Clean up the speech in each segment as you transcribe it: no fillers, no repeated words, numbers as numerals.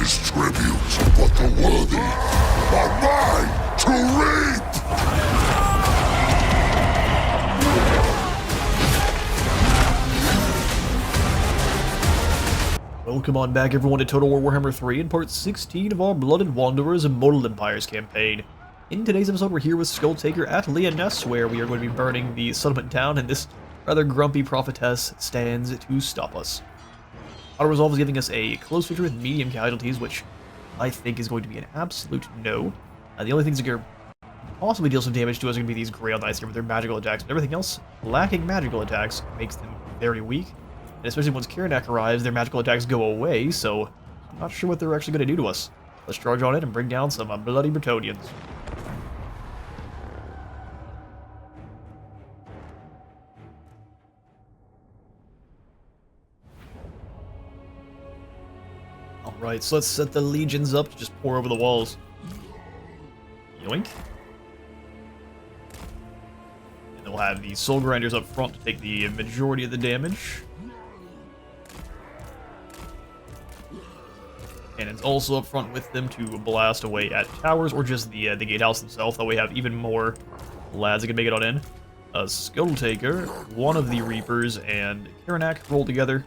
is tribute, but the worthy are mine to reap! Welcome on back everyone to Total War Warhammer 3 in part 16 of our Blooded Wanderers Immortal Empires campaign. In today's episode we're here with Skulltaker at Lyonesse, where we are going to be burning the settlement town, and this rather grumpy prophetess stands to stop us. Auto Resolve is giving us a close victory with medium casualties, which I think is going to be an absolute no. The only things that could possibly deal some damage to us are going to be these Grail Knights here with their magical attacks, but everything else, lacking magical attacks, makes them very weak. And especially once Karanak arrives, their magical attacks go away, so I'm not sure what they're actually going to do to us. Let's charge on it and bring down some bloody Bretonnians. Alright, so let's set the legions up to just pour over the walls. Yoink. And they'll have the soul grinders up front to take the majority of the damage. And it's also up front with them to blast away at towers or just the gatehouse themselves. That way we have even more lads that can make it on in. Skulltaker, one of the Reapers, and Karanak roll together.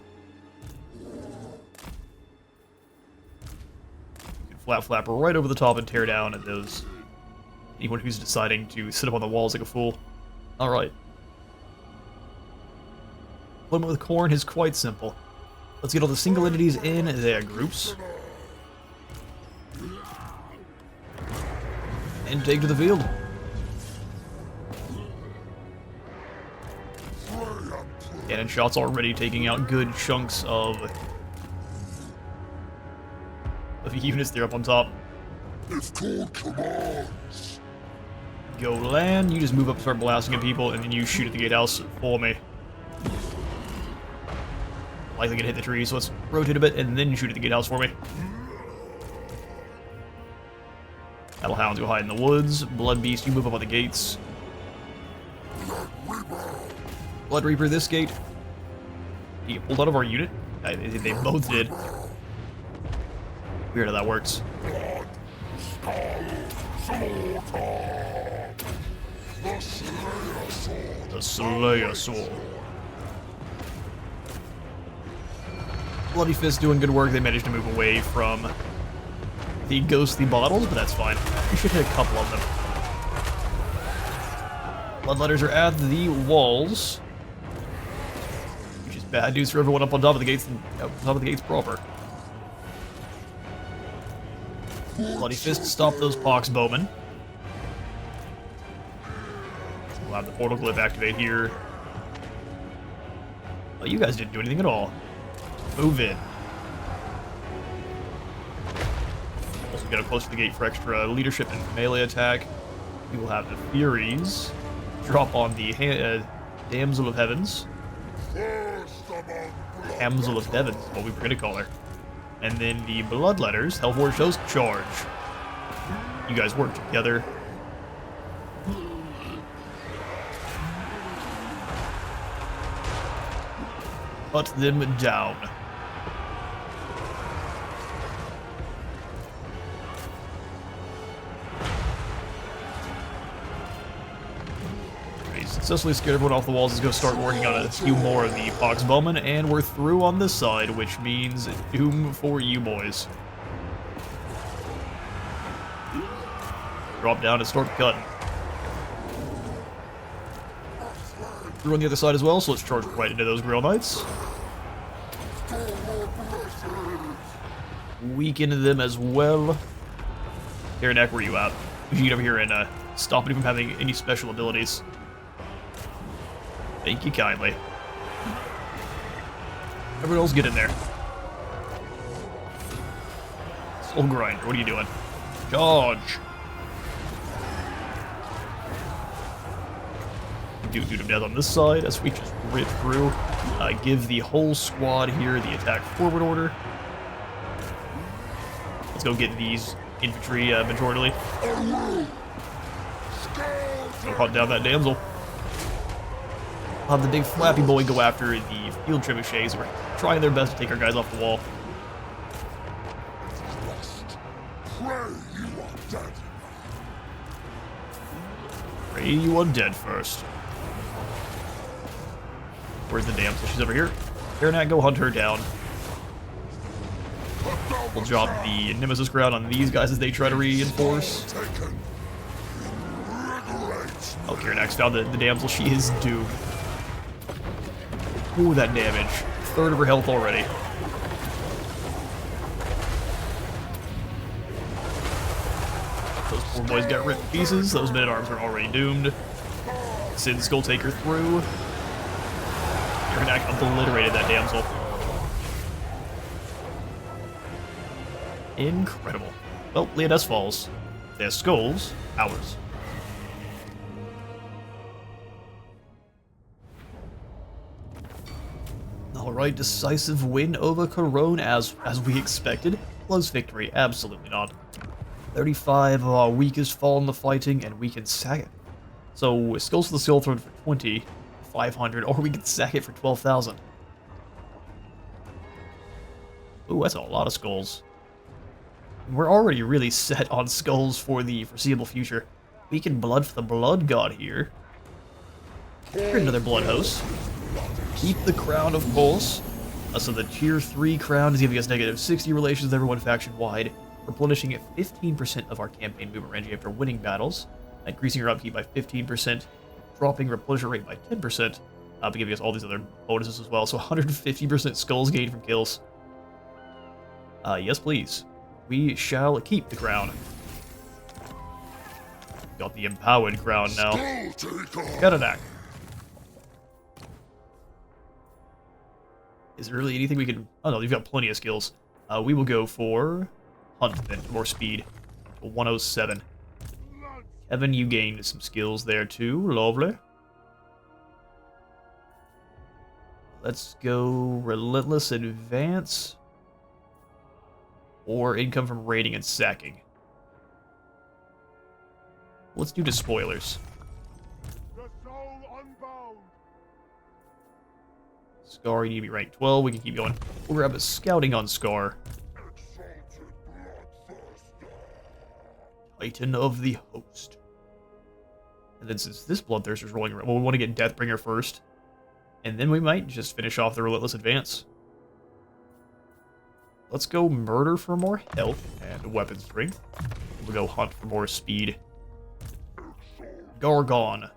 Flap right over the top and tear down at those anyone who's deciding to sit up on the walls like a fool. Alright. Deployment with Khorne is quite simple. Let's get all the single entities in their groups. And take to the field. Cannon shots already taking out good chunks of units there up on top. If Khorne commands. Go land, you just move up and start blasting at people, and then you shoot at the gatehouse for me. Likely gonna hit the tree, so let's rotate a bit and then shoot at the gatehouse for me. Battlehounds go hide in the woods. Blood Beast, you move up on the gates. Blood Reaper, this gate. You get pulled out of our unit? They both did. Weird how that works. The Slayer Sword. Bloody Fist doing good work. They managed to move away from the ghostly bottles, but that's fine. We should hit a couple of them. Bloodletters are at the walls, which is bad news for everyone up on top of the gates and up on top of the gates proper. Bloody Fist, stop those pox bowmen. We'll have the portal glyph activate here. Oh, you guys didn't do anything at all. Move in. Also get up close to the gate for extra leadership and melee attack. We will have the Furies drop on the Damsel of Heavens. Damsel of Heavens, what we were going to call her. And then the Bloodletters, Hellforge Host, charge. You guys work together. Put them down. We successfully scared everyone off the walls. Let's go start working on a few more of the Pox Bowmen, and we're through on this side, which means doom for you boys. Drop down and start cutting. Through on the other side as well, so let's charge right into those Grail Knights. Weaken them as well. Karanak, where you at? We should get over here and stop it from having any special abilities. Thank you kindly. Everyone else get in there. Soul Grinder, what are you doing? Charge! Do them death on this side as we just rip through. Give the whole squad here the attack forward order. Let's go get these infantry majorly. Go hunt down that damsel. I'll have the big flappy boy go after the field trebuchets who are trying their best to take our guys off the wall. Pray you are dead. Pray you are dead first. Where's the damsel? She's over here. Airnat, go hunt her down. We'll drop the Nemesis ground on these guys as they try to reinforce. Oh, Kieranak's found the damsel. She is doomed. Ooh, that damage. Third of her health already. Those poor boys got ripped to pieces. Those men-at-arms are already doomed. Send Skulltaker through. Kierannak obliterated that damsel. Incredible. Well, Leoness falls. Their skulls, ours. Alright, decisive win over Corone as we expected. Close victory, absolutely not. 35 of our weakest fall in the fighting, and we can sack it. So, Skulls to the Skull Throne for 2,500, or we can sack it for 12,000. Ooh, that's a lot of skulls. We're already really set on skulls for the foreseeable future. We can blood for the Blood God here. Here's another Blood Host. Keep the crown, of course. So the Tier 3 crown is giving us negative 60 relations with everyone faction-wide, replenishing at 15% of our campaign movement range after winning battles, increasing our upkeep by 15%, dropping replenisher rate by 10%, but giving us all these other bonuses as well. So 150% skulls gained from kills. Yes, please. We shall keep the crown. Got the empowered crown now. Kierannak. Is there really anything we can... Oh no, you've got plenty of skills. We will go for Hunt then, for more speed. 107. Evan, you gained some skills there too. Lovely. Let's go Relentless Advance. Or income from raiding and sacking. Let's do Despoilers. Scar, you need to be rank 12. We can keep going. We'll grab a Scouting on Scar. Titan of the Host. And then since this Bloodthirster's rolling around, well, we want to get Deathbringer first. And then we might just finish off the Relentless Advance. Let's go Murder for more health and weapon strength. We'll go Hunt for more speed. Gargon.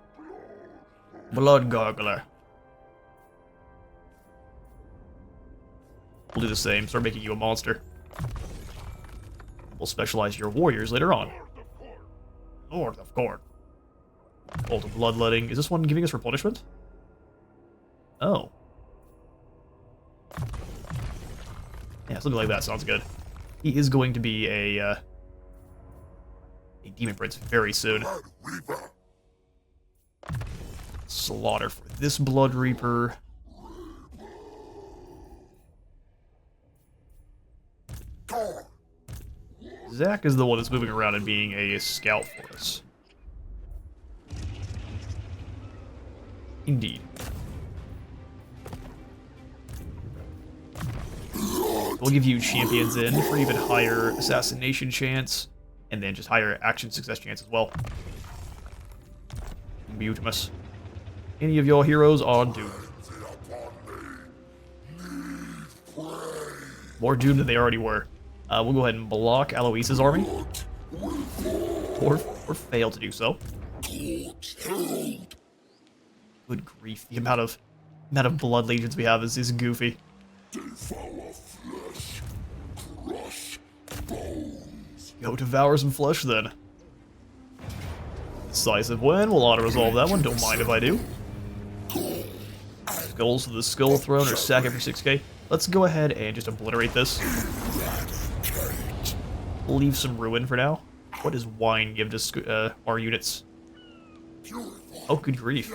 Blood Gargler. We'll do the same, start making you a monster. We'll specialize your warriors later on. Lord of Court. Bolt of Bloodletting. Is this one giving us replenishment? Oh. Yeah, something like that sounds good. He is going to be a Demon Prince very soon. Slaughter for this Blood Reaper. Zach is the one that's moving around and being a scout for us. Indeed. We'll give you champions in for even higher assassination chance, and then just higher action success chance as well. Beautimus. Any of your heroes are doomed. More doomed than they already were. We'll go ahead and block Aloise's army. Or fail to do so. Good grief, the amount of blood legions we have is goofy. Go devour some flesh then. Decisive win, we'll auto-resolve that one, don't mind if I do. Skulls to the Skull Throne or sack it for 6k. Let's go ahead and just obliterate this. Leave some ruin for now. What does wine give to our units? Oh, good grief.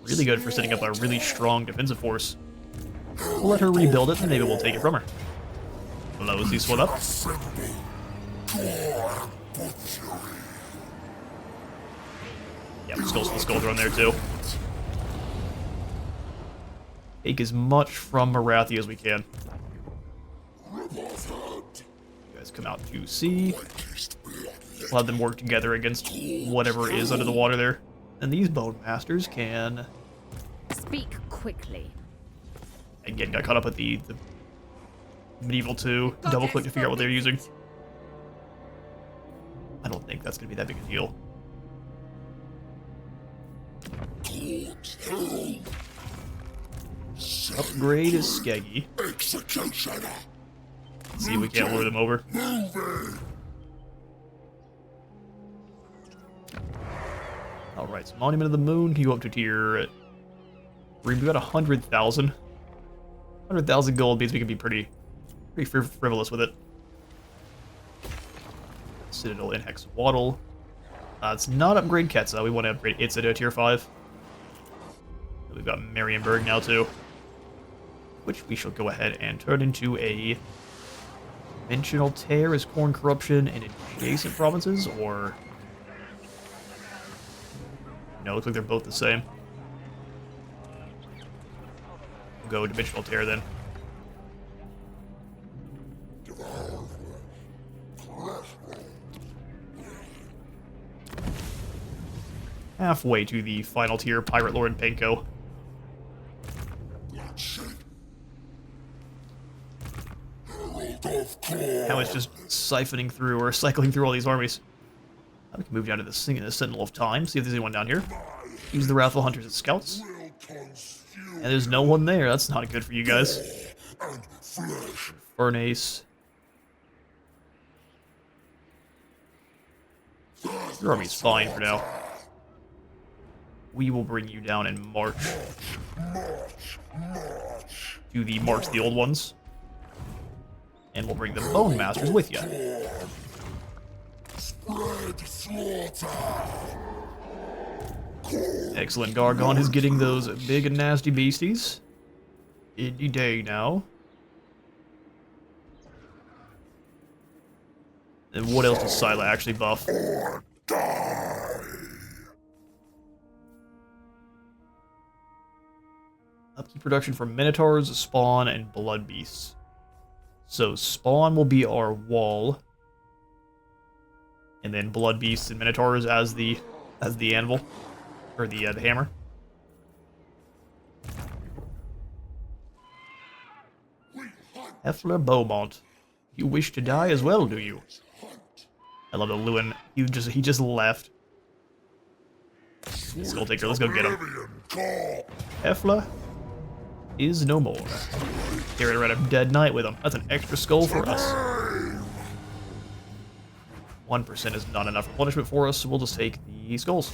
Really good for setting up a really strong defensive force. We'll let her rebuild it, and maybe we'll take it from her. Blows this one up. Yeah, skulls for the Skull Throne there too. Take as much from Marathi as we can. You guys come out to sea. We'll have them work together against whatever is under the water there. And these Bone Masters can... Speak quickly. Again, got caught up with the Medieval 2. Double click to figure out what they're using. I don't think that's going to be that big a deal. Upgrade is Skeggy. See if we can't lure them over. Alright, so Monument of the Moon can go up to tier 3. We got 100,000. 100,000 gold means we can be pretty frivolous with it. Citadel in Hex Waddle. It's not upgrade Ketza. We want to upgrade Itza to tier 5. We've got Marienburg now too, which we shall go ahead and turn into a Dimensional Tear as Corn Corruption in adjacent provinces, or... No, looks like they're both the same. We'll go Dimensional Tear then. Halfway to the final tier, Pirate Lord and Penko. Now it's just siphoning through, or cycling through all these armies. We can move down to the Sentinel of Time, see if there's anyone down here. Use the Wrathful Hunters as scouts. And there's no one there, that's not good for you guys. Furnace. Your army's fine for now. We will bring you down in March. Do the March the Old Ones. And we'll bring the Bone Masters with you. Excellent. Gargon is getting those big and nasty beasties. Any day now. And what else does Scylla actually buff? Upkeep production for Minotaurs, Spawn, and Blood Beasts. So Spawn will be our wall, and then Blood Beasts and Minotaurs as the anvil, or the hammer. Hefler Beaumont, you wish to die as well, do you? I love the Lewin. He just left. Skulltaker, let's go get him. Hefler is no more. Carried around a dead knight with him. That's an extra skull for us. 1% is not enough punishment for us, so we'll just take the skulls.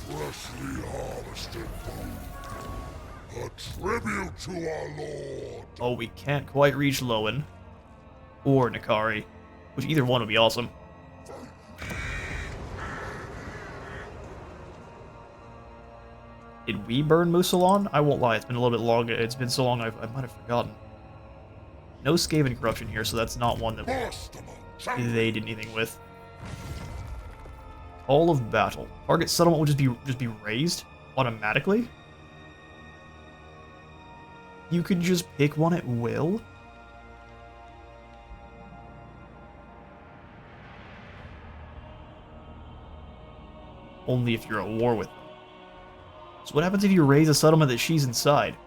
A tribute to our lord. Oh, we can't quite reach Lowen or Nakari, which either one would be awesome. Did we burn Musalon? I won't lie, it's been a little bit long. It's been so long I might have forgotten. No Skaven corruption here, so that's not one that they did anything with. Hall of Battle. Target settlement will just be raised automatically. You could just pick one at will. Only if you're at war with them. So what happens if you raise a settlement that she's inside?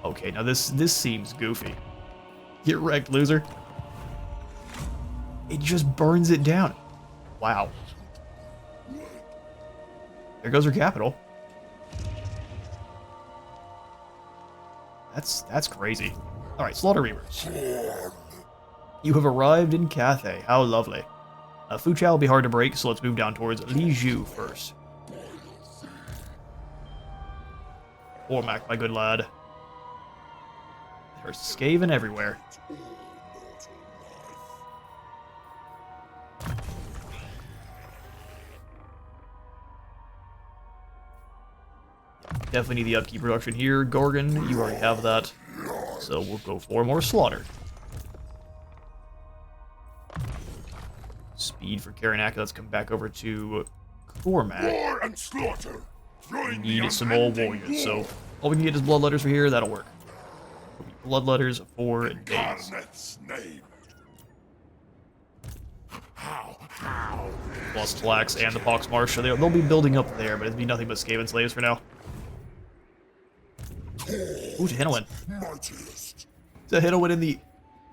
Okay, now this seems goofy. Get wrecked, loser. It just burns it down. Wow. There goes her capital. That's crazy. Alright, Slaughter Reavers. You have arrived in Cathay. How lovely. Fuchao will be hard to break, so let's move down towards Liju first. Ormac, my good lad. There's Skaven everywhere. Definitely need the upkeep production here. Gorgon, you already have that. So we'll go for more slaughter. Speed for Karanaka. Let's come back over to Cormac. War and slaughter. We need some old warriors, so all we can get is bloodletters for here. That'll work. bloodletters for days. Garnet's name. How? Plus Tlax and the Pox Marsh, so they'll be building up there, but it'd be nothing but Skaven slaves for now. Ooh, Tehennowin. Mightiest. Tehennowin in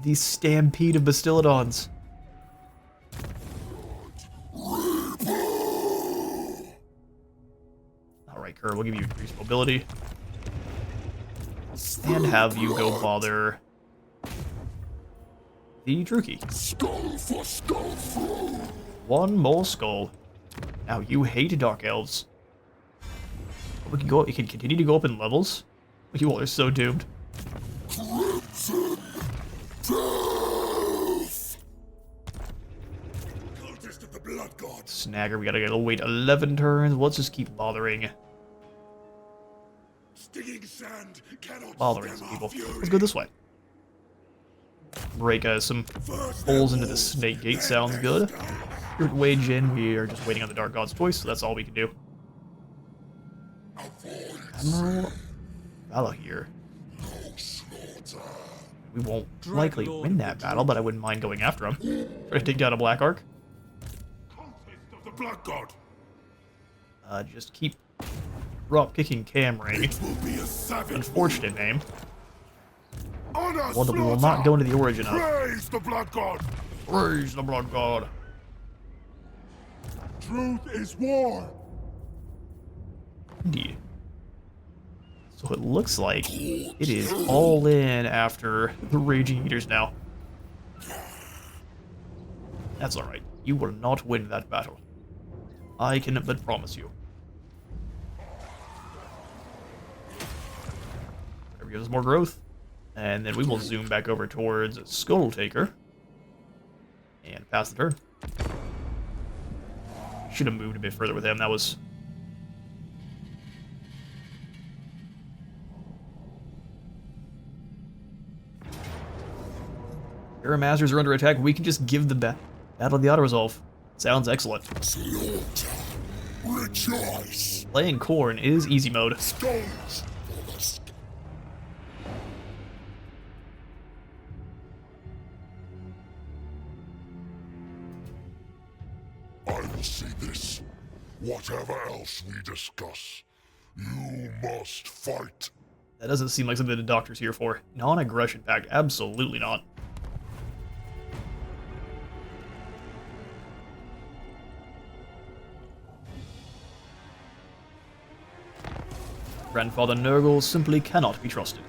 the stampede of Bastiladons. Alright, Kerr, we'll give you increased mobility. And have you go bother the Druki. Skull for skull throw. One more skull. Now you hate Dark Elves. We can go. It can continue to go up in levels. You all are so doomed. Crimson Death. Cultist of the Blood God. Snagger, we gotta wait 11 turns. Let's just keep bothering Stinging sand cannot some stem people. our fury. Let's go this way. Break some holes into the snake gate. Sounds good. Wage in. We are just waiting on the Dark God's choice, so that's all we can do. Admiral Vala here. We won't likely win that battle, but I wouldn't mind going after him. Try to take down a Black Ark. Cultist of the Blood God. Just keep drop kicking Camring. It will be a savage. Unfortunate name. Honor One that we will slaughter. not go into the origin of. Praise the Blood God. Praise the Blood God. Truth is war. Indeed. So it looks like it is all in after the Raging Eaters now. That's alright. You will not win that battle. I can but promise you. There gives us more growth. And then we will zoom back over towards Skulltaker. And pass the turn. Should have moved a bit further with him. That was... Era Masters are under attack. We can just give the battle of the auto-resolve. Sounds excellent. Slaughter. Rejoice. Playing Khorne is easy mode. Skulls for the I will see this. Whatever else we discuss, you must fight. That doesn't seem like something the Doctor's here for. Non-aggression pact, absolutely not. Grandfather Nurgle simply cannot be trusted.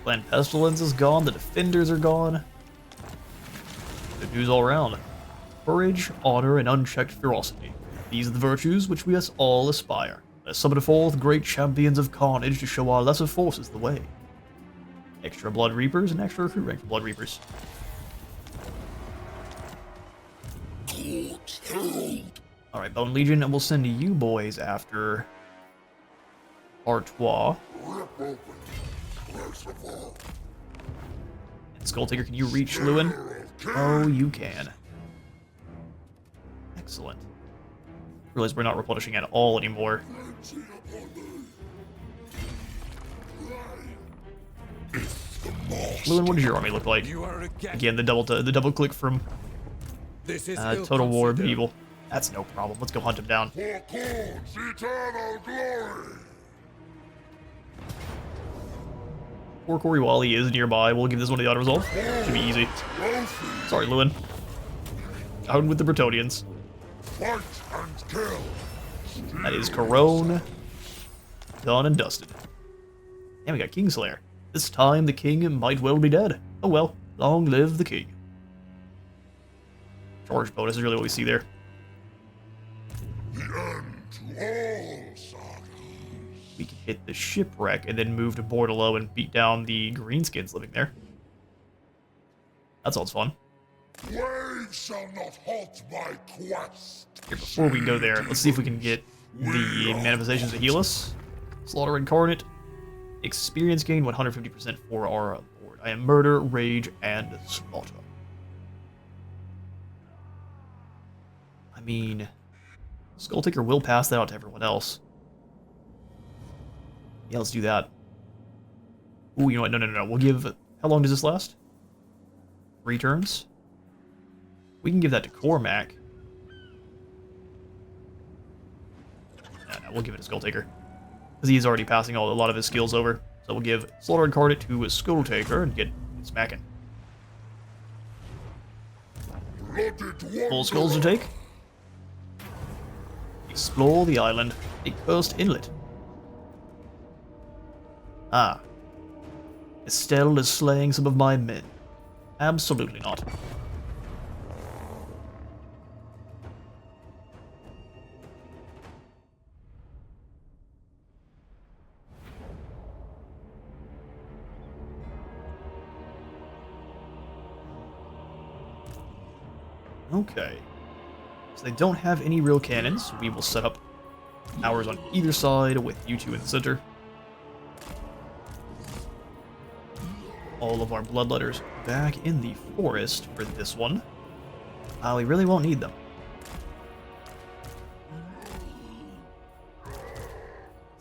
Clan Pestilence is gone, the Defenders are gone. Good news all around. Courage, honor, and unchecked ferocity. These are the virtues which we must all aspire. Let's summon forth great champions of carnage to show our lesser forces the way. Extra Blood Reapers and extra recruit rank Blood Reapers. Alright, Bone Legion, and we'll send you boys after Artois. Rip open. Close of all. And Skulltaker, can you reach Lewin? Oh, you can. Excellent. Realize we're not replenishing at all anymore. Lewin, what does your army look like? Again, the double click from Total War of Evil. That's no problem. Let's go hunt him down. For Khorne's eternal glory. Poor Koriwali is nearby. We'll give this one to the auto resolve. Should be easy. Sorry, Lewin. Out with the Bretonians. Fight and kill. That is Corone. Done and dusted. And we got Kingslayer. This time the king might well be dead. Oh well, long live the king. Charge bonus is really what we see there. The end to all sagas. We can hit the shipwreck and then move to Bordalo and beat down the greenskins living there. That sounds fun. Waves shall not halt my quest. Here, before we go there, let's see if we can get the manifestations to heal us. Slaughter Incarnate. Experience gain 150% for our board. I am Murder, Rage, and Slaughter. I mean, Skulltaker will pass that out to everyone else. Yeah, let's do that. Ooh, you know what? No. We'll give... How long does this last? 3 turns? We can give that to Cormac. No, we'll give it to Skulltaker. Because he's already passing a lot of his skills over. So we'll give Slaughter and Card it to Skulltaker and get smacking. Full skulls to take. Explore the island. A cursed inlet. Ah. Estelle is slaying some of my men. Absolutely not. Okay. So they don't have any real cannons. We will set up towers on either side with you two in the center. All of our bloodletters back in the forest for this one. We really won't need them.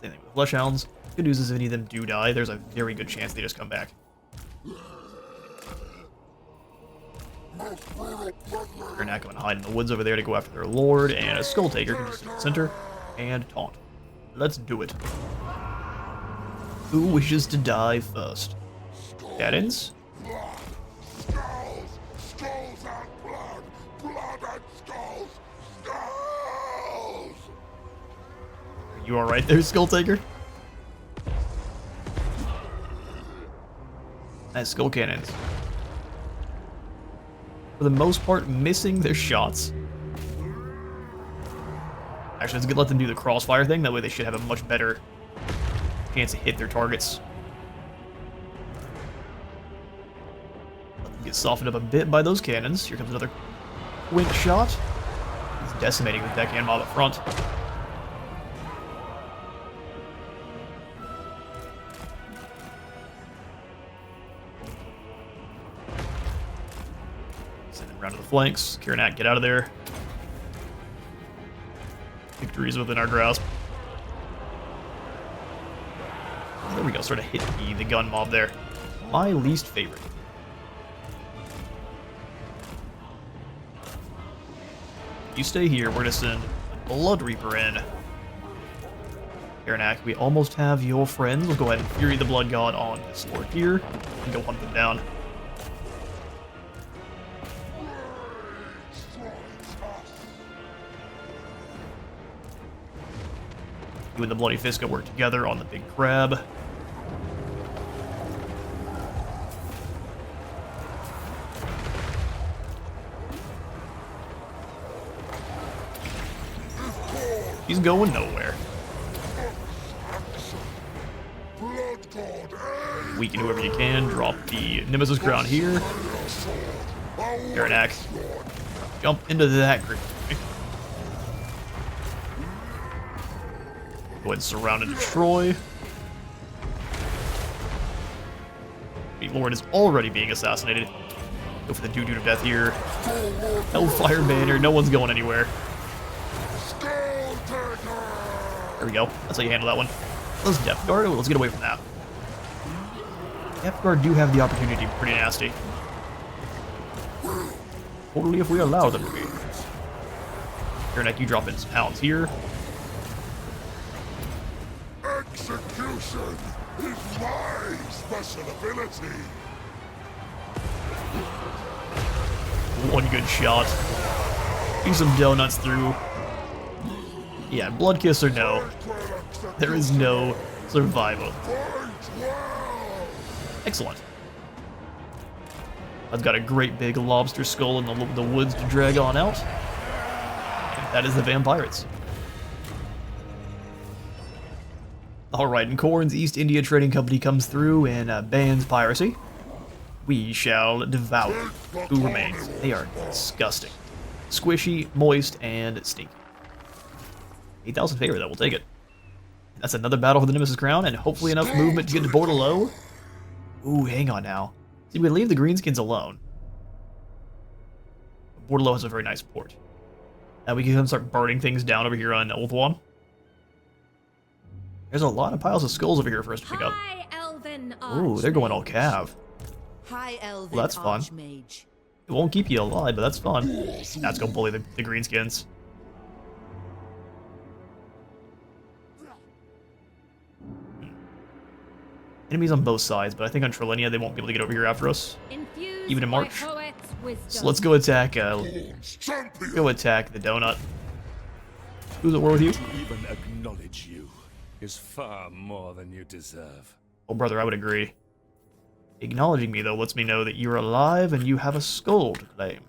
Same thing with Fleshhounds. Good news is if any of them do die, there's a very good chance they just come back. They're not going to hide in the woods over there to go after their lord, and a Skulltaker can just sit in the center and taunt. Let's do it. Who wishes to die first? Cannons? Skulls! Skulls and blood! Blood and skulls! Skulls! You alright there, Skulltaker? Nice skull cannons. For the most part, missing their shots. Actually, let's let them do the crossfire thing. That way they should have a much better chance to hit their targets. Let them get softened up a bit by those cannons. Here comes another quick shot. He's decimating the deckhand mob up front. Around to the flanks. Kiranak, get out of there. Victory is within our grasp. There we go, sort of hit the gun mob there. My least favorite. You stay here, we're gonna send a Blood Reaper in. Kiranak, we almost have your friends. We'll go ahead and Fury the Blood God on this lord here and go hunt them down. You and the Bloody Fist go work together on the big crab. He's going nowhere. Weaken whoever you can. Drop the Nemesis Crown here. Kiranak, jump into that group. Go ahead and surround and destroy. The Lord is already being assassinated. Go for the dude of death here. Hellfire banner, no one's going anywhere. There we go. That's how you handle that one. Let's Depth Guard. Let's get away from that. Depth Guard do have the opportunity to be pretty nasty. Totally if we allow them to be. Kiranak, you drop in some hounds here. Execution is my special ability. One good shot. Do some donuts through. Yeah, Blood Kiss or no. There is no survival. Excellent. I've got a great big lobster skull in the woods to drag on out. And that is the Vampirates. Alright, and Corn's East India Trading Company comes through and bans piracy. We shall devour who remains. They are disgusting. Squishy, moist, and stinky. 8,000 favor, that will take it. That's another battle for the Nemesis Crown, and hopefully enough movement to get to Bordello. Ooh, hang on now. See, we leave the Greenskins alone. Bordello has a very nice port. We can start burning things down over here on Ulthuan. There's a lot of piles of skulls over here for us to pick up. High Elven Ooh, they're going all cav. High Elven Well, that's fun. Archmage. It won't keep you alive, but that's fun. Let's go bully the greenskins. Enemies on both sides, but I think on Trilinia they won't be able to get over here after us. Infused Even in by March. poet's wisdom. So let's go attack. Go attack the donut. Who's at war with you? To even acknowledge you is far more than you deserve. Oh, brother, I would agree. Acknowledging me, though, lets me know that you're alive and you have a skull to claim.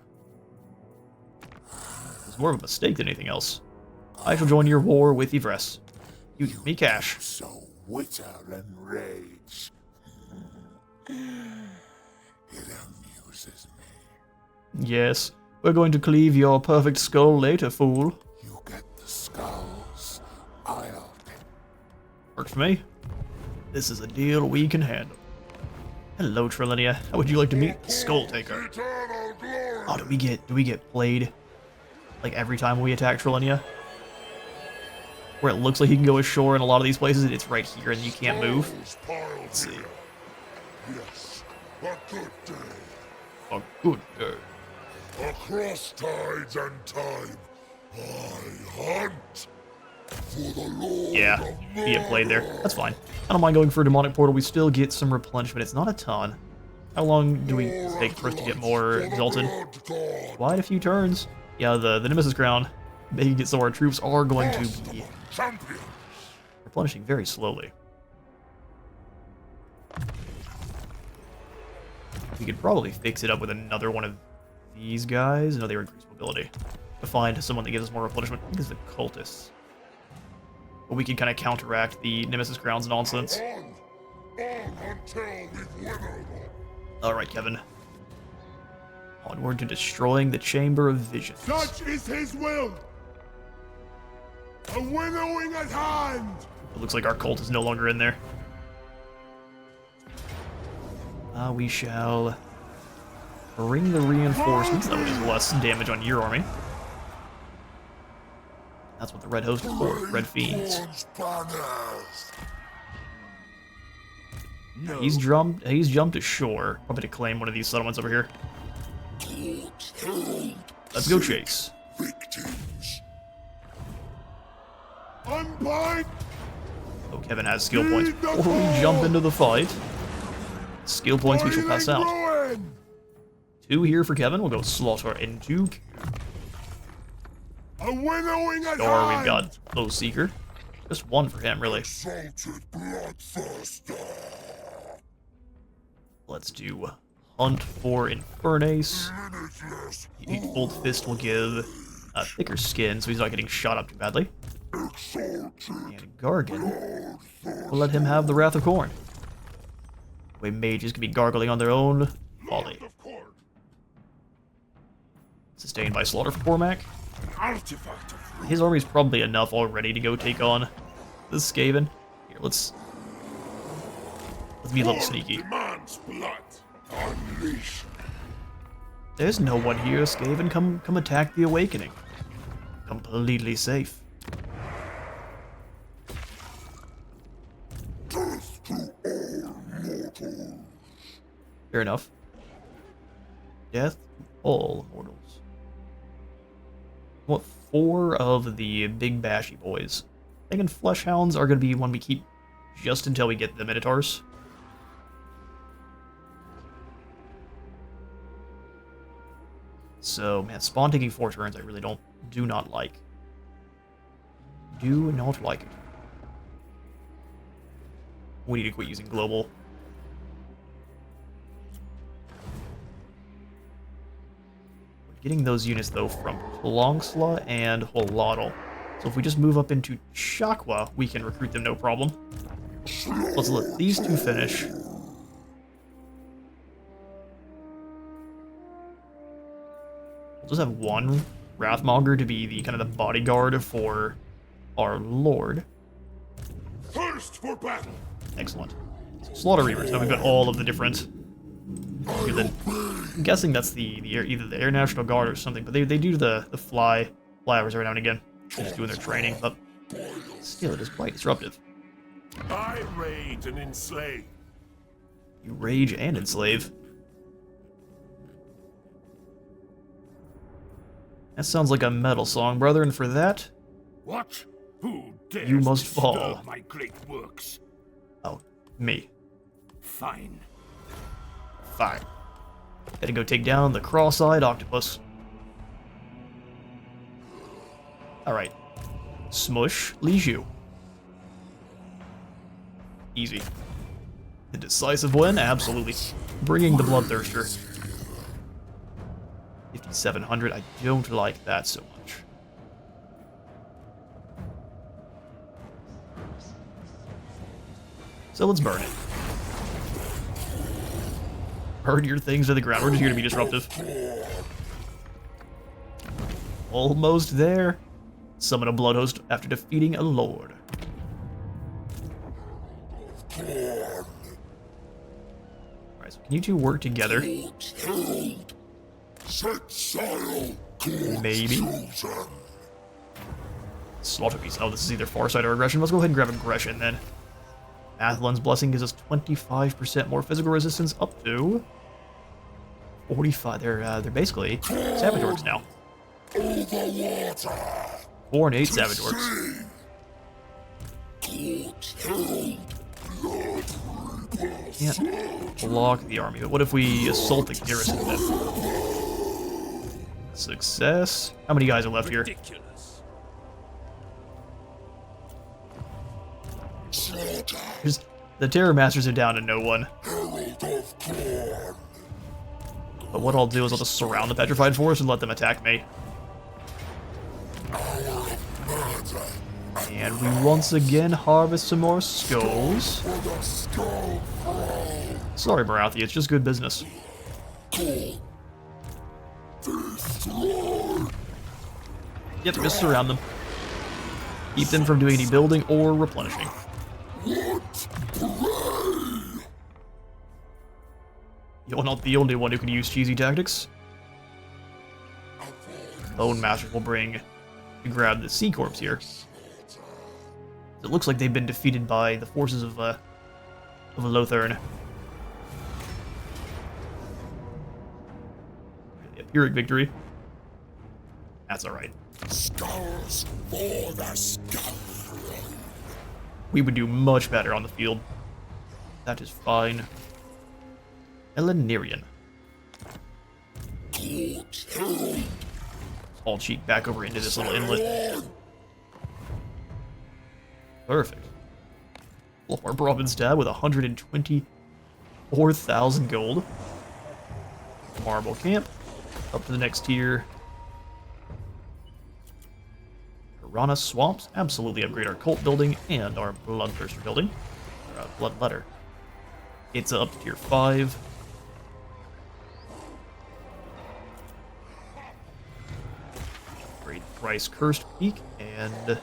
It's more of a mistake than anything else. I shall join your war with Yvresse. You give me cash. So witter and rage. It amuses me. Yes, we're going to cleave your perfect skull later, fool. You get the skulls. I'll get. Works for me. This is a deal we can handle. Hello, Trilinia. How would you like to meet Skulltaker? Eternal glory. Oh, do we get played like every time we attack Trilinia? Where it looks like he can go ashore in a lot of these places, it's right here and you can't move. Skulls piled Let's see. here. Yes, a good day. Oh, good. Across tides and time, I hunt for the Lord Yeah, of you get played there. Murder. That's fine. I don't mind going for a demonic portal. We still get some replenishment. It's not a ton. How long do we take for us to get more exalted? Quite a few turns. Yeah, the Nemesis crown, making it so our troops are going to be Champions. replenishing very slowly. We could probably fix it up with another one of these guys. No, they increase mobility. To find someone that gives us more replenishment. I think it's the cultists. But we can kind of counteract the Nemesis Crown's nonsense. On until we've winnowed. Alright, Kevin. Onward to destroying the Chamber of Visions. Such is his will. A winnowing at hand. It looks like our cult is no longer in there. We shall bring the reinforcements. That would do less damage on your army. That's what the red host is for. Red fiends. No. He's jumped ashore. Probably to claim one of these settlements over here. Let's go chase. Victims. Unbind. Oh, Kevin has skill points. Before we jump into the fight, skill points we shall pass out. Ruin. 2 here for Kevin. We'll go slaughter into. A winnowing at Or hand. we've got Low Seeker. Just 1 for him, really. Salted bloodthirster. Let's do Hunt for Infernace. Limitless. Bolt Fist will give a thicker skin, so he's not getting shot up too badly. Exalted. And Gargan will let him have the Wrath of Khorne. Way mages can be gargling on their own folly. Of course. Sustained by Slaughter for Cormac. An artifact of His army's probably enough already to go take on the Skaven. Here, let's be a little sneaky. Demands blood. Unleash. There's no one here, Skaven. Come attack the Awakening. Completely safe. Death to all mortals. Fair enough. Death to all mortals. What 4 of the big bashy boys? Thinking Fleshhounds are going to be one we keep just until we get the Minotaurs. So, man, spawn taking 4 turns I really do not like. Do not like it. We need to quit using global. We're getting those units, though, from Plongsla and Holotl. So if we just move up into Shakwa, we can recruit them no problem. Let's let these 2 finish. We'll just have 1 Wrathmonger to be the kind of the bodyguard for our Lord. Thirst for battle. Excellent. Slaughter Reavers. Now we've got all of the different. I'm guessing that's either the Air National Guard or something, but they do the flyovers every now and again. They're just doing their training, but still, it is quite disruptive. I raid and enslay. Rage and Enslave. That sounds like a metal song, brother, and for that, What? Who dares you must disturb fall. my great works? Oh, me. Fine. Fine. Gotta go take down the cross-eyed octopus. Alright. Smush, Liju. Easy. The decisive win? Absolutely. Bringing the Bloodthirster. 5,700. I don't like that so much. So let's burn it. Burn your things to the ground. We're just here to be disruptive. Almost there. Summon a blood host after defeating a lord. Alright, so can you two work together? Maybe. Slaughter piece. Oh, this is either Farsight or Aggression. Let's go ahead and grab Aggression then. Athlin's Blessing gives us 25% more physical resistance up to 45. They're basically Savage Orcs now. 4 and 8 Savage Orcs. Can't block the army, but what if we assault the garrison then? Success. How many guys are left here? Ridiculous. The Terror Masters are down to no one. But what I'll do is I'll just surround the Petrified Forest and let them attack me. And we once again harvest some more skulls. Sorry, Barathi, it's just good business. Yep, just surround them. Keep them from doing any building or replenishing. You're not the only one who can use cheesy tactics. Bone Masters will bring to grab the Sea Corps here. It looks like they've been defeated by the forces of Lothern. A Pyrrhic victory. That's alright. Skulls for the skull. We would do much better on the field. That is fine. Elenirian. All cheek back over into this little inlet. Perfect. Lord Robin's dad with 124,000 gold. Marble camp. Up to the next tier. Piranha swamps. Absolutely upgrade our cult building and our Bloodthirster building. Or Bloodletter. It's up to tier 5. Upgrade Thrice Cursed Peak and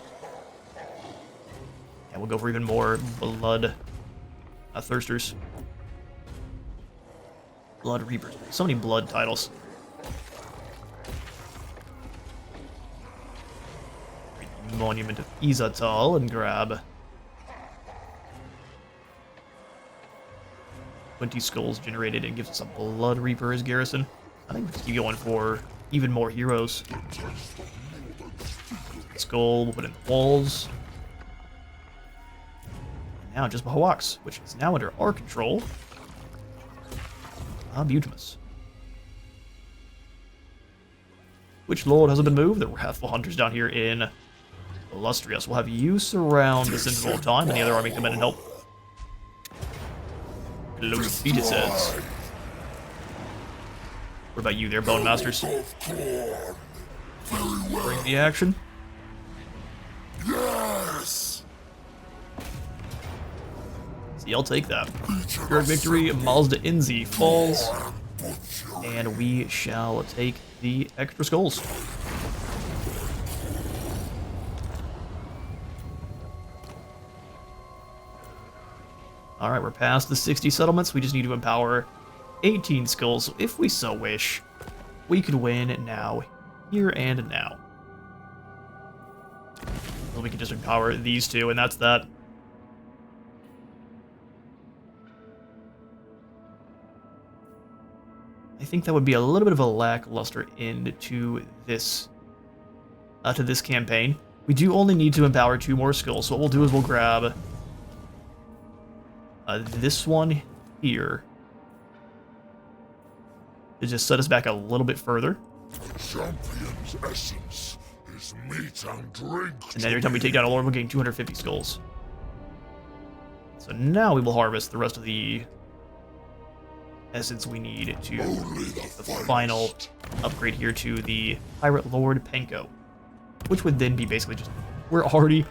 we'll go for even more blood thirsters. Blood Reapers. So many blood titles. Monument of Izatal and grab 20 skulls generated and gives us a Blood Reaper as garrison. I think we'll just keep going for even more heroes. Skull, we'll put in the walls. Now just Bahawaks, which is now under our control. Butimus. Which lord hasn't been moved? The Wrathful Hunters down here in Illustrious. We'll have you surround this interval of time, and the other army come in and help. Close feet, it says. What about you there, Bone Masters? Bring the action. Yes. See, I'll take that. Pyrrhic victory, Mazda Inzi falls, and we shall take the extra skulls. Alright, we're past the 60 settlements. We just need to empower 18 skulls. So if we so wish, we could win now, here and now. Well, we can just empower these two, and that's that. I think that would be a little bit of a lackluster end to this campaign. We do only need to empower 2 more skills, so what we'll do is we'll grab this one here to just set us back a little bit further. The champion's essence is meat and drink. And then every time we take down a lord, we'll gain 250 skulls. So now we will harvest the rest of the essence we need to the final upgrade here to the Pirate Lord Penko, which would then be basically just we're already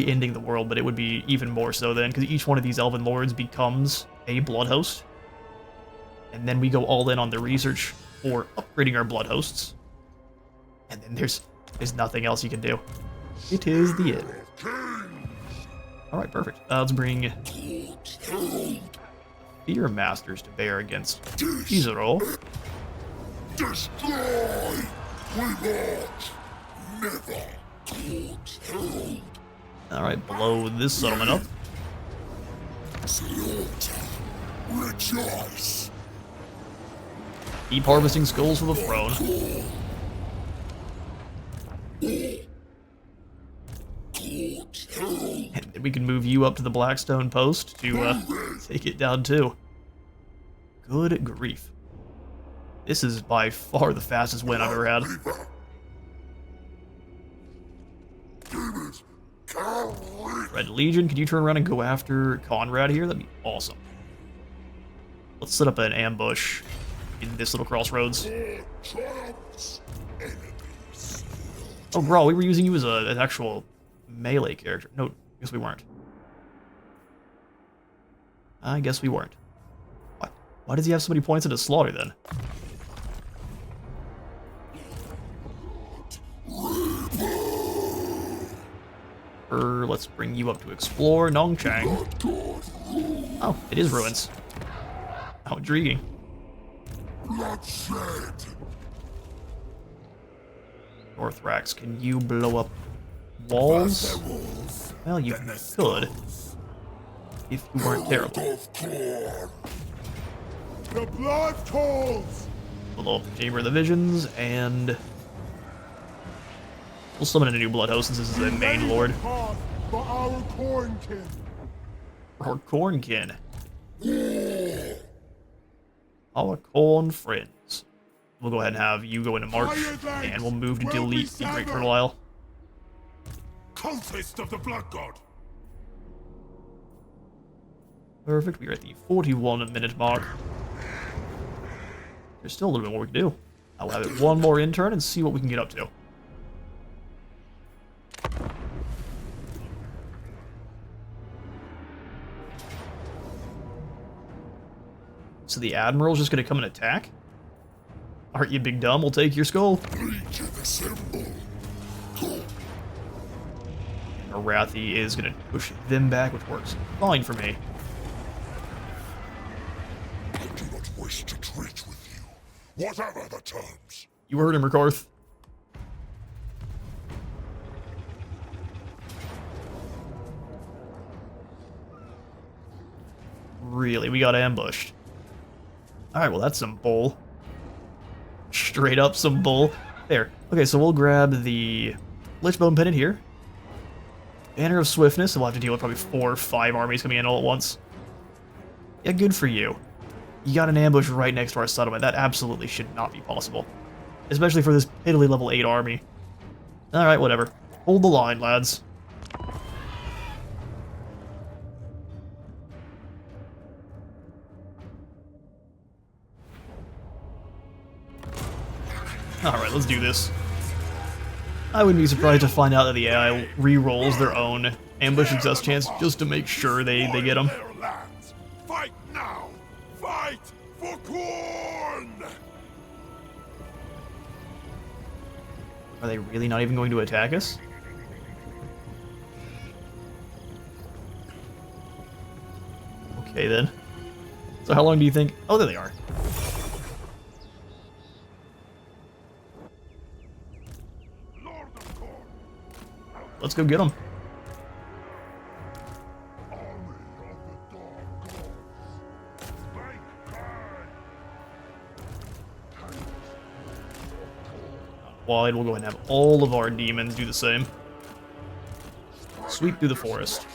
ending the world, but it would be even more so then because each one of these elven lords becomes a blood host, and then we go all in on the research for upgrading our blood hosts, and then there's nothing else you can do. It is the end. All right, perfect. Let's bring Fear Masters to bear against Immortal. Destroy! Revolt! Never! Alright, blow this settlement up. Slaughter! Rejoice! Keep harvesting skulls for the throne. And then we can move you up to the Blackstone Post to take it down too. Good grief. This is by far the fastest win I've ever had. Red Legion, can you turn around and go after Conrad here? That'd be awesome. Let's set up an ambush in this little crossroads. Oh, bro, we were using you as an actual melee character. No, I guess we weren't. I guess we weren't. Why does he have so many points into slaughter then? Let's bring you up to explore Nongchang. Oh, it is ruins. How intriguing. Northrax, can you blow up walls? Well, you could. If you weren't terrible. The blood calls! Blow up the Chamber of the Visions, and we'll summon a new blood host since this is the main lord. For our Cornkin! Our Cornkin. Our corn friends. We'll go ahead and have you go into March, and we'll move to delete the Great Turtle Isle. Cultist of the Blood God! Perfect, we are at the 41-minute mark. There's still a little bit more we can do. I'll have it one more intern and see what we can get up to. So the Admiral's just gonna come and attack? Aren't you big dumb? We'll take your skull. Arathi is gonna push them back, which works fine for me. I do not wish to treat with you, whatever the terms. You heard him, Ricarth. Really, we got ambushed. Alright, well that's some bull. Straight up some bull. There. Okay, so we'll grab the Lichbone Pendant here. Banner of Swiftness, and we'll have to deal with probably 4 or 5 armies coming in all at once. Yeah, good for you. You got an ambush right next to our settlement. That absolutely should not be possible. Especially for this piddly level 8 army. Alright, whatever. Hold the line, lads. Alright, let's do this. I wouldn't be surprised to find out that the AI re-rolls their own ambush success chance just to make sure they get them. Fight now! Fight for corn! Are they really not even going to attack us? Okay then. So how long do you think? Oh, there they are. Let's go get them. wide. We'll go ahead and have all of our demons do the same. Sweep through the forest.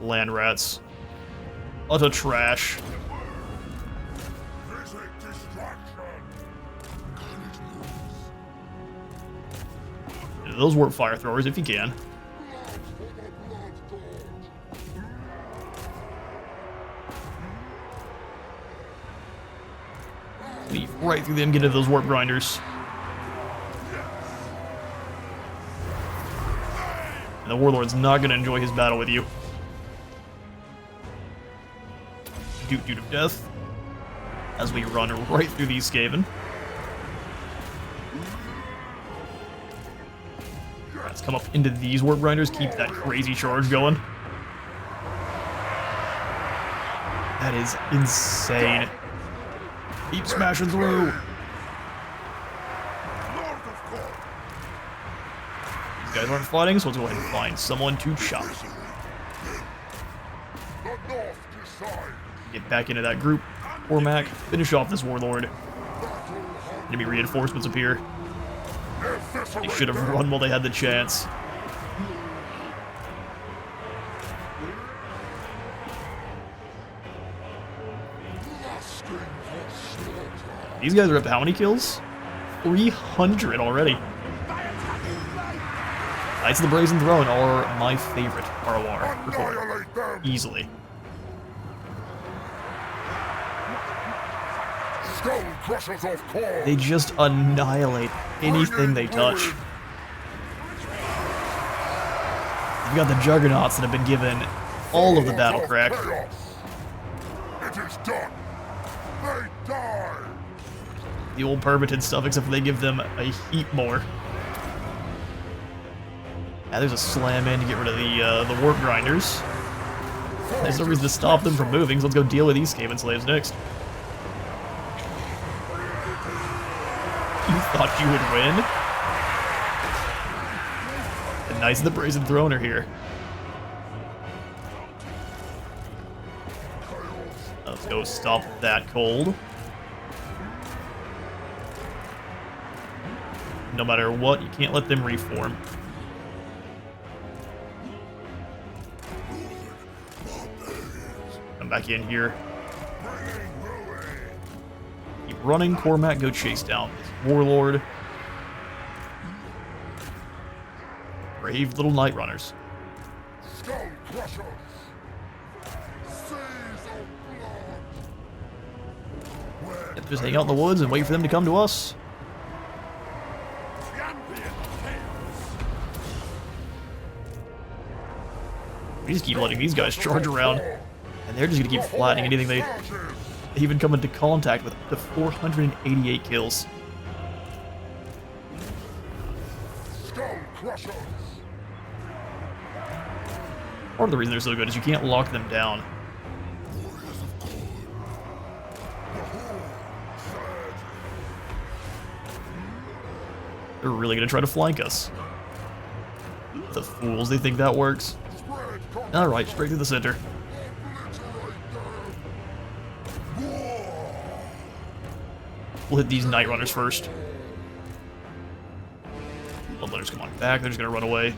Land rats. Utter trash. Those warp fire throwers if you can. Leave right through them, get into those warp grinders. And the Warlord's not going to enjoy his battle with you. Doot of death. As we run right through these Skaven. Let's come up into these warp grinders, keep that crazy charge going. That is insane. Keep smashing through. These guys aren't fighting, so let's go ahead and find someone to chop. Get back into that group. Cormac, finish off this Warlord. Enemy reinforcements appear. They should have run while they had the chance. These guys are up to how many kills? 300 already. Knights of the Brazen Throne are my favorite ROR. Easily. They just annihilate anything they touch. You've got the Juggernauts that have been given all of the battle crack. It is done. They die. The old permitted stuff, except for they give them a heap more. Yeah, there's a slam in to get rid of the warp grinders. There's no reason to stop them from moving, so let's go deal with these Skaven slaves next. You thought you would win? The Knights of the Brazen Throne are here. Let's go stop that cold. No matter what, you can't let them reform. Come back in here. Keep running, Cormac, go chase down this Warlord. Brave little Night Runners. Yep, just hang out in the woods and wait for them to come to us. We just keep letting these guys charge around, and they're just gonna keep flattening anything they even come into contact with. Up to 488 kills. Part of the reason they're so good is you can't lock them down. They're really gonna try to flank us. The fools, they think that works. Alright, straight to the center. We'll hit these Night Runners first. Bloodletters come on back, they're just gonna run away.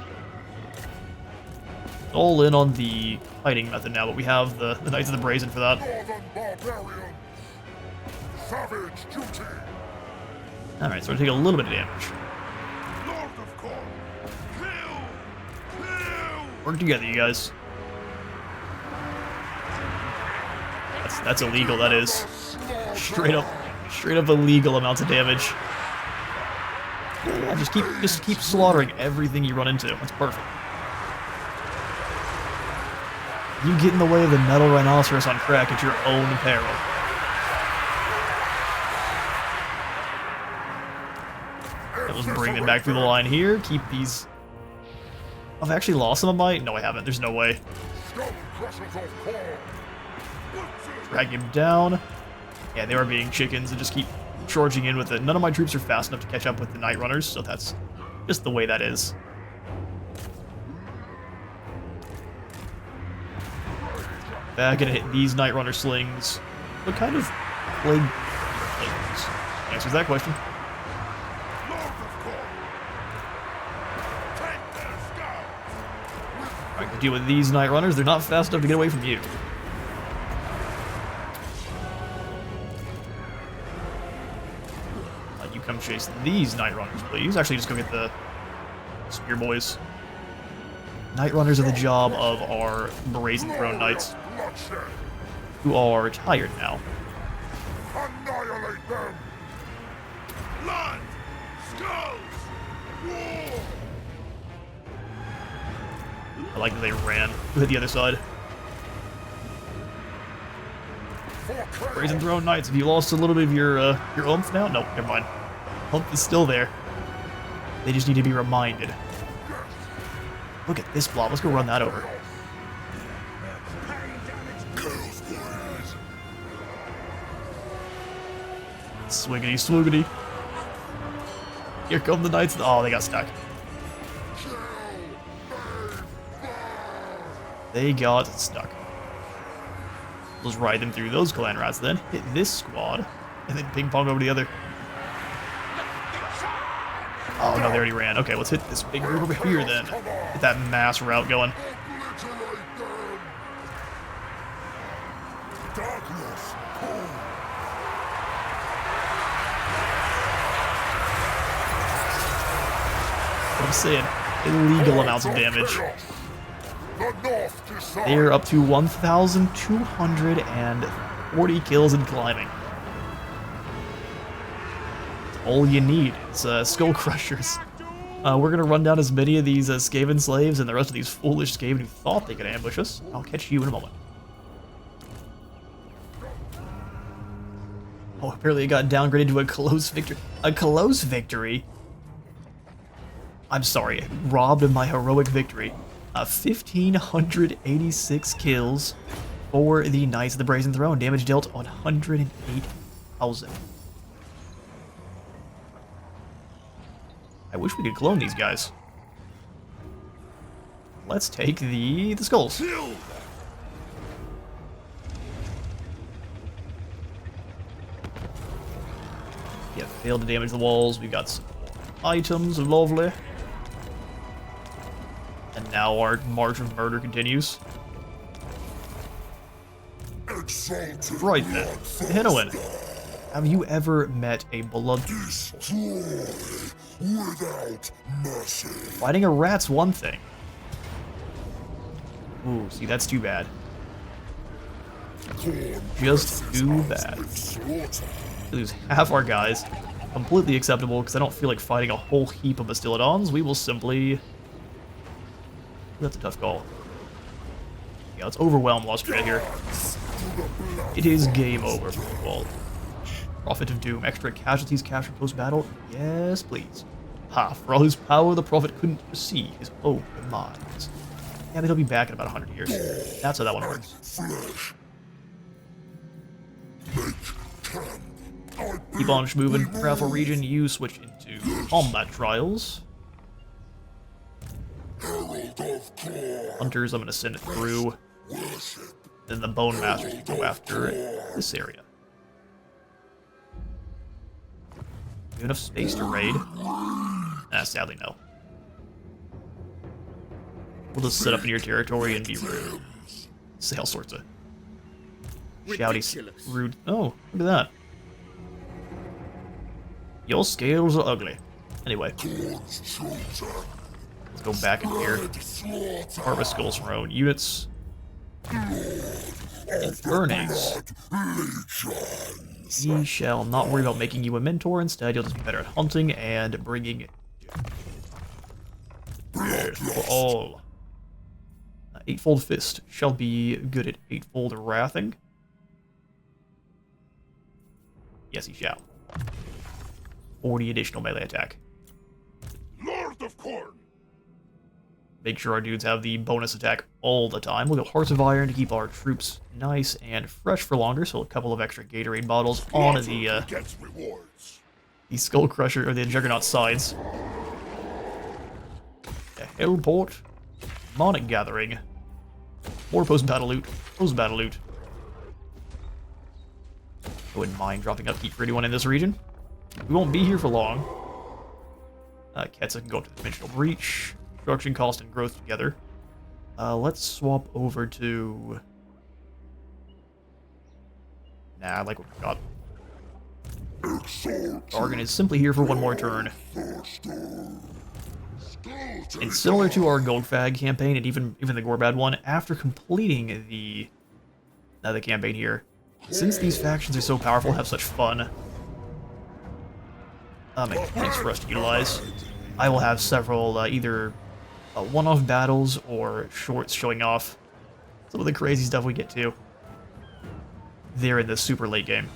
All in on the hiding method now, but we have the Knights of the Brazen for that. Alright, so we're gonna take a little bit of damage. Work together, you guys. That's illegal, that is. Straight up illegal amounts of damage. Yeah, just keep slaughtering everything you run into. That's perfect. You get in the way of the metal rhinoceros on crack at your own peril. Let's bring them back through the line here. Keep these. I've actually lost some of my. No, I haven't. There's no way. Drag him down. Yeah, they are being chickens and just keep charging in with it. None of my troops are fast enough to catch up with the Night Runners, so that's just the way that is. Back and hit these Night Runner slings. What kind of plague answers that question. Alright, to deal with these Night Runners, they're not fast enough to get away from you. You come chase these Night Runners, please. Actually, just go get the Spear Boys. Night Runners are the job of our Brazen Throne Knights, who are tired now. Annihilate them! Blood! Skulls! War! I like that they ran. Who hit the other side? Brazen Throne Knights, have you lost a little bit of your oomph now? No, never mind. Oomph is still there. They just need to be reminded. Look at this blob. Let's go run that over. Swiggity, swoogity. Here come the knights. Oh, they got stuck. They got stuck. We'll just ride them through those clan rats then. Hit this squad. And then ping pong over to the other. Oh no, they already ran. Okay, let's hit this big group over here then. Get that mass route going. What I'm saying, illegal amounts of damage. They're up to 1,240 kills and climbing. All you need is Skull Crushers. We're gonna run down as many of these Skaven slaves and the rest of these foolish Skaven who thought they could ambush us. I'll catch you in a moment. Oh, apparently it got downgraded to a close victory. A close victory? I'm sorry, robbed of my heroic victory. 1,586 kills for the Knights of the Brazen Throne. Damage dealt 108,000. I wish we could clone these guys. Let's take the skulls. Yeah, failed to damage the walls. We've got some items, lovely. And now our march of murder continues. Right then, Hinoan, have you ever met a blood? Without mercy. Fighting a rat's one thing. Ooh, see, that's too bad. Just too bad. We lose half our guys. Completely acceptable, because I don't feel like fighting a whole heap of Bastillodons. We will simply... That's a tough call. Yeah, let's overwhelm Austria here. It is game over for you all. Prophet of Doom, extra casualties captured post-battle? Yes, please. Ha, for all his power, the Prophet couldn't foresee his own demise. Yeah, but he'll be back in about 100 years. That's how that one works. Keep on moving. Raffle region, you switch into combat trials. Hunters, I'm going to send it through. Then the Bone Masters can go after this area. You have enough space to raid? Sadly, no. We'll just sit up in your territory and be rude. Say all sorts of shouty, rude. Oh, look at that. Your scales are ugly. Anyway. Let's go back in here. Harvest skulls from our own units. Infernates. Ye shall not worry about making you a mentor. Instead, you'll just be better at hunting and bringing good for all. Eightfold Fist shall be good at eightfold wrathing. Yes, he shall. 40 additional melee attack. Lord of Corn. Make sure our dudes have the bonus attack all the time. We'll go Hearts of Iron to keep our troops nice and fresh for longer, so a couple of extra Gatorade bottles on the Skull Crusher, or the Juggernaut sides. The Hellport. Demonic Gathering. More post-battle loot. Post-battle loot. I wouldn't mind dropping upkeep for anyone in this region. We won't be here for long. Ketsa can go up to the Dimensional Breach. Construction cost and growth together. Let's swap over to... Nah, I like what we got. Argon is simply here for one more turn. And similar to our Goldfag campaign and even the Gorbad one, after completing the campaign here, since these factions are so powerful, have such fun mechanics for us to utilize, I will have several either one-off battles or shorts showing off some of the crazy stuff we get to there in the super late game.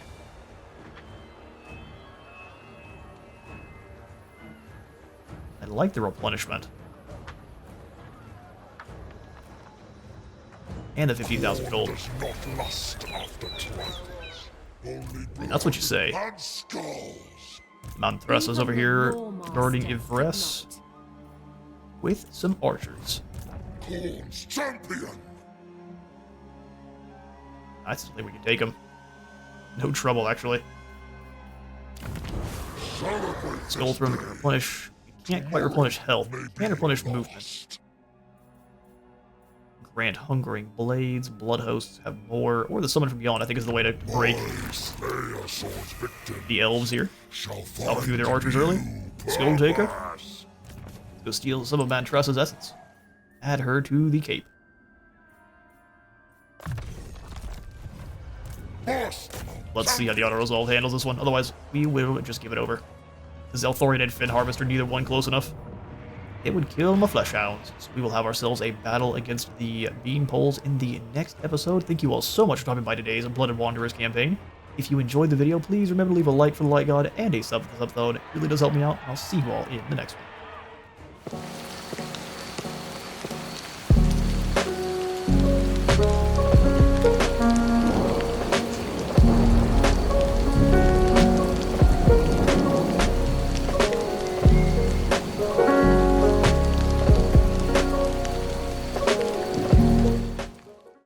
I like the replenishment. And the 15,000 gold. That's what you say. Mount Thresa's over here guarding Ivres with some archers. I still think we can take him. No trouble, actually. Skull Throne can replenish. We can't quite replenish health, but we can replenish movement. Grant Hungering Blades, Blood Hosts have more, or the Summon from Beyond, I think is the way to break the elves here. Help a few of their archers early. Skulltaker. Let's go steal some of Mantressa's essence. Add her to the cape. Let's see how the auto-resolve handles this one, otherwise we will just give it over. The Zelthorian and Fin Harvester, neither one close enough. It would kill my flesh hounds. So we will have ourselves a battle against the bean poles in the next episode. Thank you all so much for stopping by today's Blooded Wanderers campaign. If you enjoyed the video, please remember to leave a like for the Light God and a sub for the Sub God. It really does help me out, and I'll see you all in the next one.